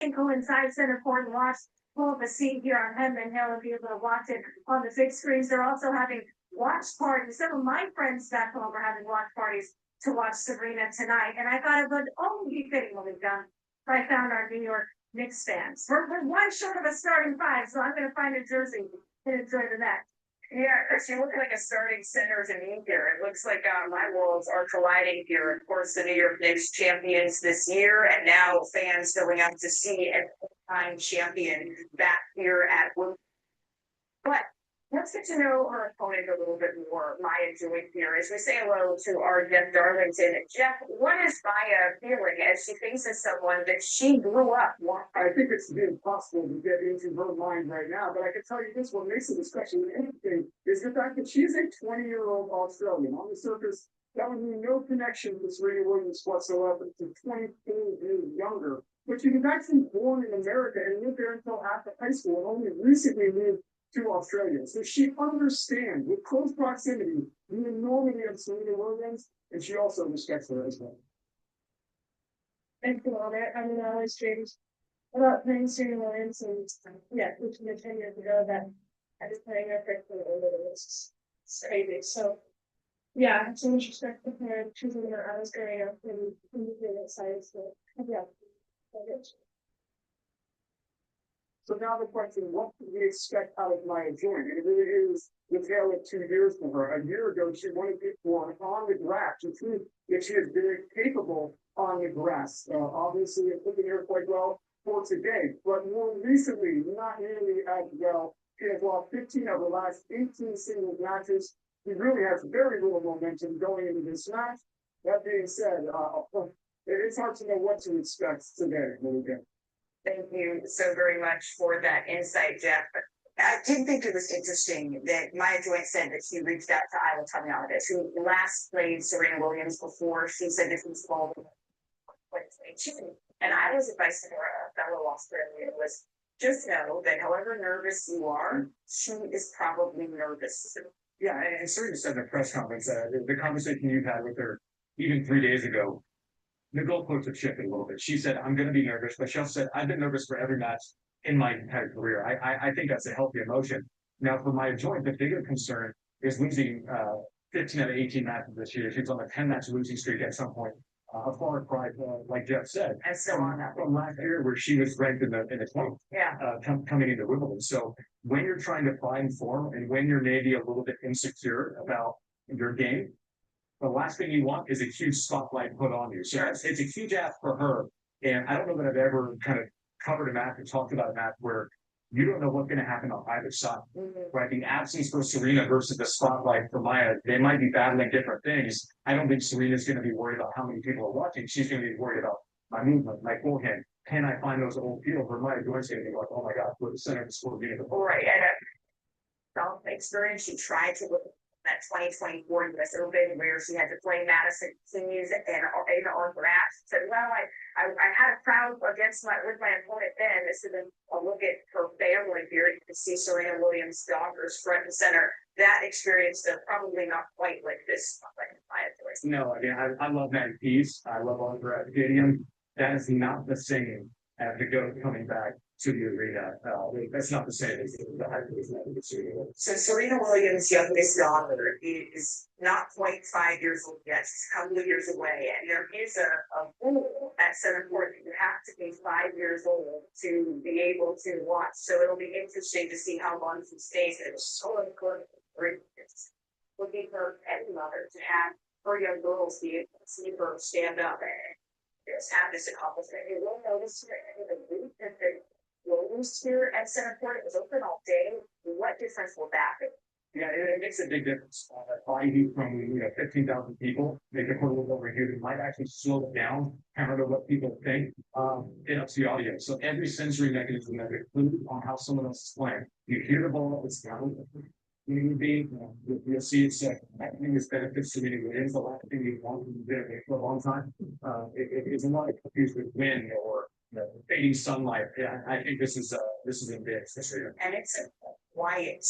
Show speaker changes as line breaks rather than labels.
can go inside center court and watch, pull up a seat here on Headman Hill and be able to watch it on the big screens. They're also having watch parties. Some of my friends back home are having watch parties to watch Serena tonight. And I thought it would only be fitting when we've done. I found our New York Knicks fans. We're one short of a starting five, so I'm going to find a jersey and enjoy the match.
Yeah, she looked like a starting center to me here. It looks like my worlds are colliding here. Of course, the New York Knicks champions this year, and now fans going out to see a time champion back here at Wimbledon. But let's get to know our opponent a little bit more. Maya Joy here, as we say hello to our Jeff Darlington. Jeff, what is Maya feeling as she faces someone that she grew up with?
I think it's impossible to get into her mind right now, but I can tell you this: what makes it especially interesting is the fact that she's a 20-year-old Australian. On the surface, that would mean no connection to Serena Williams whatsoever. To 24 years younger, but she was actually born in America and lived there until after high school, and only recently moved to Australia. So she understands with close proximity the enormity of Serena Williams, and she also respects her as well.
Thank you, all that. I mean, I always dreamed about playing Serena Williams, and yeah, which was 10 years ago that I was playing her for it's crazy. So yeah, I have so much respect for her choosing her. I was growing up and really excited. So yeah.
So now the question, what do we expect out of Maya Joy? It really is the tale of 2 years for her. A year ago, she won a big one on the grass. She proved that she is very capable on the grass. Obviously, it's looking here quite well for today, but more recently, not nearly as well. She has lost 15 of the last 18 singles matches. She really has very little momentum going into this match. That being said, it's hard to know what to expect today.
Thank you so very much for that insight, Jeff. I did think it was interesting that Maya Joy said that she reached out to Ayla Tomljanovic, who last played Serena Williams before. She said this was involved in 2022. And Ayla's advice to her, a fellow Australian, was just know that however nervous you are, she is probably nervous.
Yeah, and Serena said in the press conference, the conversation you've had with her even 3 days ago, the goalposts have shifted a little bit. She said, I'm going to be nervous, but she also said, I've been nervous for every match in my entire career. I think that's a healthy emotion. Now, for Maya Joy, the bigger concern is losing 15 out of 18 matches this year. She was on a 10-match losing streak at some point. A far cry, like Jeff said,
And so on that
from last year where she was ranked in the 20th,
yeah.
coming into Wimbledon. So when you're trying to find form and when you're maybe a little bit insecure about your game, the last thing you want is a huge spotlight put on you. So it's a huge ask for her. And I don't know that I've ever kind of covered a match and talked about a match where you don't know what's going to happen on either side. Right? The absence for Serena versus the spotlight for Maya, they might be battling different things. I don't think Serena's going to be worried about how many people are watching. She's going to be worried about my movement, my forehand. Can I find those old fields where Maya Joy's going to be like, oh my God, we're the center of the score unit.
Right. And self experience, she tried to look at that 2024 US Open where she had to play Madison Keys and on grass. So well, I had a crowd against with my opponent then. This is a look at her family here. You can see Serena Williams' daughters front and center. That experience, though, probably not quite like this, like Maya Joy.
No, I mean, I love Maddie Keys. I love Andrea Stadium. That is not the same as the GOAT coming back to the arena. That's not the same as the high school.
So Serena Williams' youngest daughter is not quite 5 years old yet. She's a couple of years away. And there is a rule at center court that you have to be 5 years old to be able to watch. So it'll be interesting to see how long she stays. It was so important for kids. Looking for any mother to have her young girls be able to see her stand up and just have this accomplishment. You will notice here in the booth that the Williams here at center court, it was open all day. What difference will that make?
Yeah, it makes a big difference. Body from 15,000 people, make it a little over here. It might actually slow it down, kind of what people think. It ups the audio. So every sensory mechanism that included on how someone else is playing. You hear the ball, it's down. You'll see it's everything is benefits to me. It is the last thing you want to do for a long time. It is not confused with wind or fading sunlight. Yeah, I think this is a big.
And it's a quiet